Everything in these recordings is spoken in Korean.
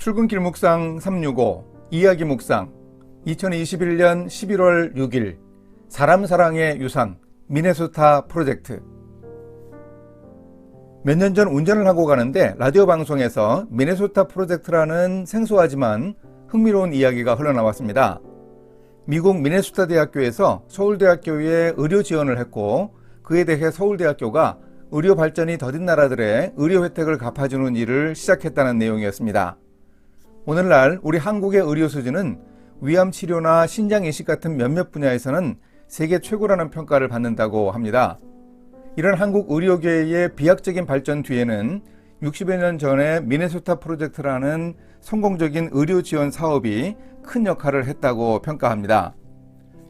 출근길 묵상 365 이야기 묵상 2021년 11월 6일 사람 사랑의 유산 미네소타 프로젝트. 몇 년 전 운전을 하고 가는데 라디오 방송에서 미네소타 프로젝트라는 생소하지만 흥미로운 이야기가 흘러나왔습니다. 미국 미네소타 대학교에서 서울대학교에 의료 지원을 했고 그에 대해 서울대학교가 의료 발전이 더딘 나라들의 의료 혜택을 갚아주는 일을 시작했다는 내용이었습니다. 오늘날 우리 한국의 의료 수준은 위암 치료나 신장 이식 같은 몇몇 분야에서는 세계 최고라는 평가를 받는다고 합니다. 이런 한국 의료계의 비약적인 발전 뒤에는 60여 년 전에 미네소타 프로젝트라는 성공적인 의료 지원 사업이 큰 역할을 했다고 평가합니다.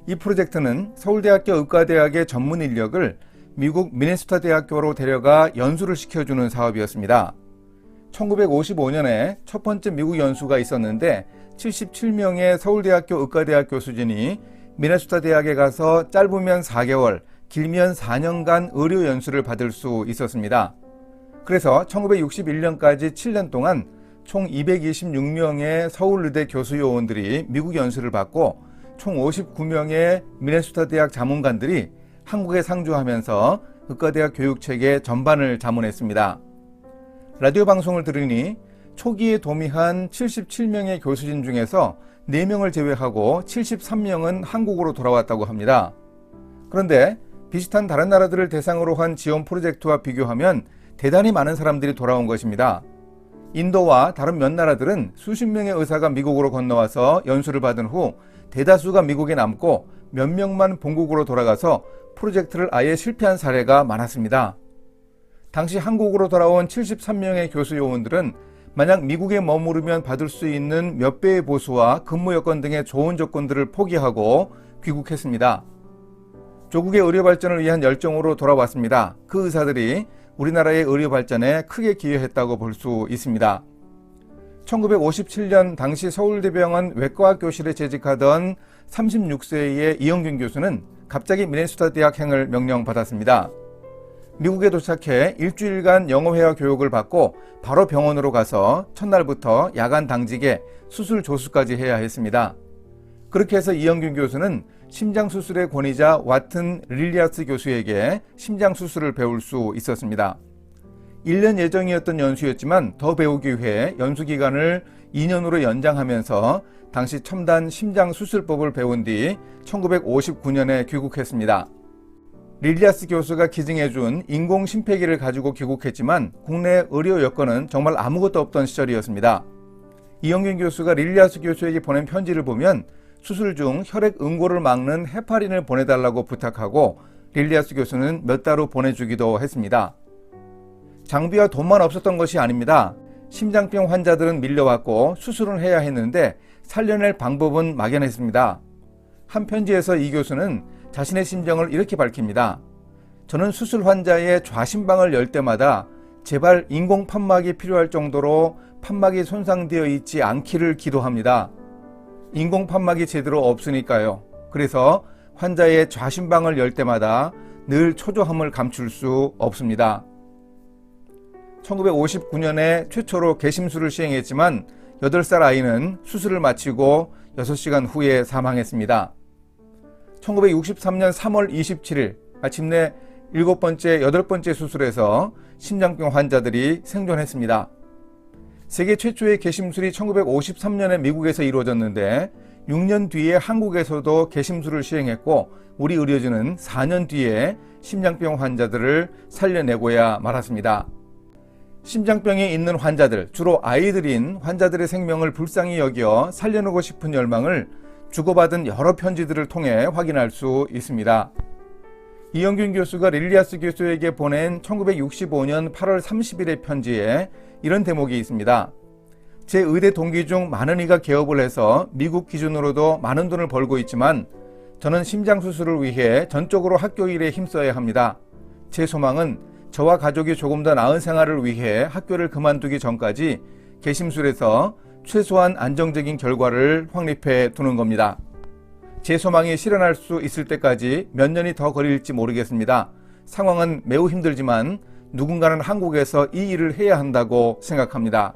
이 프로젝트는 서울대학교 의과대학의 전문 인력을 미국 미네소타 대학교로 데려가 연수를 시켜주는 사업이었습니다. 1955년에 첫 번째 미국 연수가 있었는데 77명의 서울대학교 의과대학 교수진이 미네소타 대학에 가서 짧으면 4개월, 길면 4년간 의료 연수를 받을 수 있었습니다. 그래서 1961년까지 7년 동안 총 226명의 서울의대 교수 요원들이 미국 연수를 받고 총 59명의 미네소타 대학 자문관들이 한국에 상주하면서 의과대학 교육체계 전반을 자문했습니다. 라디오 방송을 들으니 초기에 도미한 77명의 교수진 중에서 4명을 제외하고 73명은 한국으로 돌아왔다고 합니다. 그런데 비슷한 다른 나라들을 대상으로 한 지원 프로젝트와 비교하면 대단히 많은 사람들이 돌아온 것입니다. 인도와 다른 몇 나라들은 수십 명의 의사가 미국으로 건너와서 연수를 받은 후 대다수가 미국에 남고 몇 명만 본국으로 돌아가서 프로젝트를 아예 실패한 사례가 많았습니다. 당시 한국으로 돌아온 73명의 교수 요원들은 만약 미국에 머무르면 받을 수 있는 몇 배의 보수와 근무 여건 등의 좋은 조건들을 포기하고 귀국했습니다. 조국의 의료 발전을 위한 열정으로 돌아왔습니다. 그 의사들이 우리나라의 의료 발전에 크게 기여했다고 볼 수 있습니다. 1957년 당시 서울대병원 외과학 교실에 재직하던 36세의 이영균 교수는 갑자기 미네소타 대학행을 명령받았습니다. 미국에 도착해 일주일간 영어회화 교육을 받고 바로 병원으로 가서 첫날부터 야간 당직에 수술 조수까지 해야 했습니다. 그렇게 해서 이영균 교수는 심장수술의 권위자 와튼 릴리아스 교수에게 심장수술을 배울 수 있었습니다. 1년 예정이었던 연수였지만 더 배우기 위해 연수기간을 2년으로 연장하면서 당시 첨단 심장수술법을 배운 뒤 1959년에 귀국했습니다. 릴리아스 교수가 기증해준 인공 심폐기를 가지고 귀국했지만 국내 의료 여건은 정말 아무것도 없던 시절이었습니다. 이영균 교수가 릴리아스 교수에게 보낸 편지를 보면 수술 중 혈액 응고를 막는 헤파린을 보내달라고 부탁하고 릴리아스 교수는 몇 달 후 보내주기도 했습니다. 장비와 돈만 없었던 것이 아닙니다. 심장병 환자들은 밀려왔고 수술은 해야 했는데 살려낼 방법은 막연했습니다. 한 편지에서 이 교수는 자신의 심정을 이렇게 밝힙니다. 저는 수술 환자의 좌심방을 열 때마다 제발 인공 판막이 필요할 정도로 판막이 손상되어 있지 않기를 기도합니다. 인공 판막이 제대로 없으니까요. 그래서 환자의 좌심방을 열 때마다 늘 초조함을 감출 수 없습니다. 1959년에 최초로 개심술을 시행했지만 8살 아이는 수술을 마치고 6시간 후에 사망했습니다. 1963년 3월 27일 마침내 7번째, 8번째 수술에서 심장병 환자들이 생존했습니다. 세계 최초의 개심술이 1953년에 미국에서 이루어졌는데 6년 뒤에 한국에서도 개심술을 시행했고 우리 의료진은 4년 뒤에 심장병 환자들을 살려내고야 말았습니다. 심장병이 있는 환자들, 주로 아이들인 환자들의 생명을 불쌍히 여겨 살려내고 싶은 열망을 주고받은 여러 편지들을 통해 확인할 수 있습니다. 이영균 교수가 릴리아스 교수에게 보낸 1965년 8월 30일의 편지에 이런 대목이 있습니다. 제 의대 동기 중 많은 이가 개업을 해서 미국 기준으로도 많은 돈을 벌고 있지만 저는 심장수술을 위해 전적으로 학교 일에 힘써야 합니다. 제 소망은 저와 가족이 조금 더 나은 생활을 위해 학교를 그만두기 전까지 개심술에서 최소한 안정적인 결과를 확립해 두는 겁니다. 제 소망이 실현할 수 있을 때까지 몇 년이 더 걸릴지 모르겠습니다. 상황은 매우 힘들지만 누군가는 한국에서 이 일을 해야 한다고 생각합니다.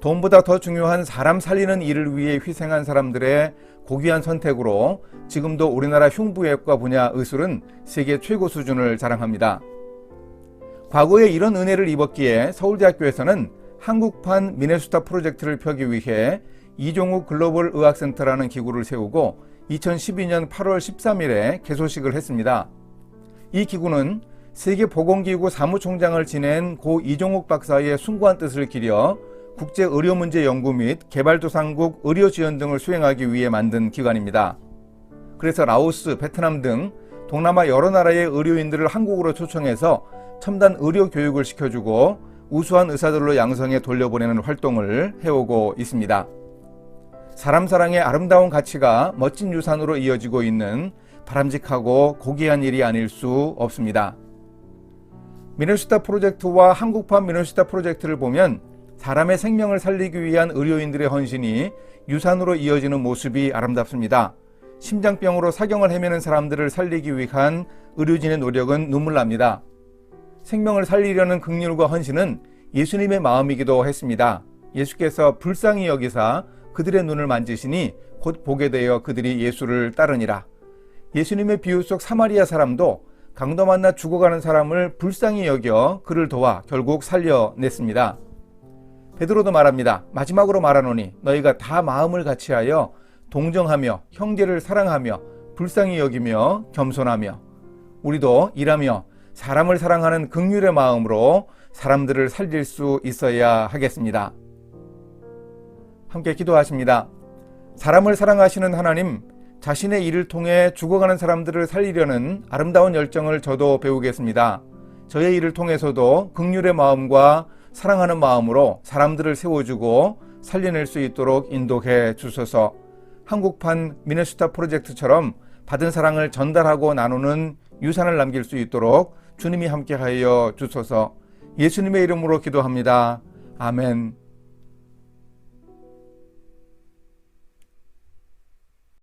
돈보다 더 중요한 사람 살리는 일을 위해 희생한 사람들의 고귀한 선택으로 지금도 우리나라 흉부외과 분야 의술은 세계 최고 수준을 자랑합니다. 과거에 이런 은혜를 입었기에 서울대학교에서는 한국판 미네소타 프로젝트를 펴기 위해 이종욱 글로벌 의학센터라는 기구를 세우고 2012년 8월 13일에 개소식을 했습니다. 이 기구는 세계보건기구 사무총장을 지낸 고 이종욱 박사의 숭고한 뜻을 기려 국제의료문제 연구 및 개발도상국 의료지원 등을 수행하기 위해 만든 기관입니다. 그래서 라오스, 베트남 등 동남아 여러 나라의 의료인들을 한국으로 초청해서 첨단 의료 교육을 시켜주고 우수한 의사들로 양성해 돌려보내는 활동을 해오고 있습니다. 사람 사랑의 아름다운 가치가 멋진 유산으로 이어지고 있는 바람직하고 고귀한 일이 아닐 수 없습니다. 미네소타 프로젝트와 한국판 미네소타 프로젝트를 보면 사람의 생명을 살리기 위한 의료인들의 헌신이 유산으로 이어지는 모습이 아름답습니다. 심장병으로 사경을 헤매는 사람들을 살리기 위한 의료진의 노력은 눈물 납니다. 생명을 살리려는 긍휼과 헌신은 예수님의 마음이기도 했습니다. 예수께서 불쌍히 여기사 그들의 눈을 만지시니 곧 보게 되어 그들이 예수를 따르니라. 예수님의 비유 속 사마리아 사람도 강도 만나 죽어가는 사람을 불쌍히 여겨 그를 도와 결국 살려냈습니다. 베드로도 말합니다. 마지막으로 말하노니 너희가 다 마음을 같이하여 동정하며 형제를 사랑하며 불쌍히 여기며 겸손하며 우리도 일하며 사람을 사랑하는 긍휼의 마음으로 사람들을 살릴 수 있어야 하겠습니다. 함께 기도하십니다. 사람을 사랑하시는 하나님, 자신의 일을 통해 죽어가는 사람들을 살리려는 아름다운 열정을 저도 배우겠습니다. 저의 일을 통해서도 긍휼의 마음과 사랑하는 마음으로 사람들을 세워주고 살려낼 수 있도록 인도해 주소서. 한국판 미네소타 프로젝트처럼 받은 사랑을 전달하고 나누는 유산을 남길 수 있도록 주님이 함께하여 주소서. 예수님의 이름으로 기도합니다. 아멘.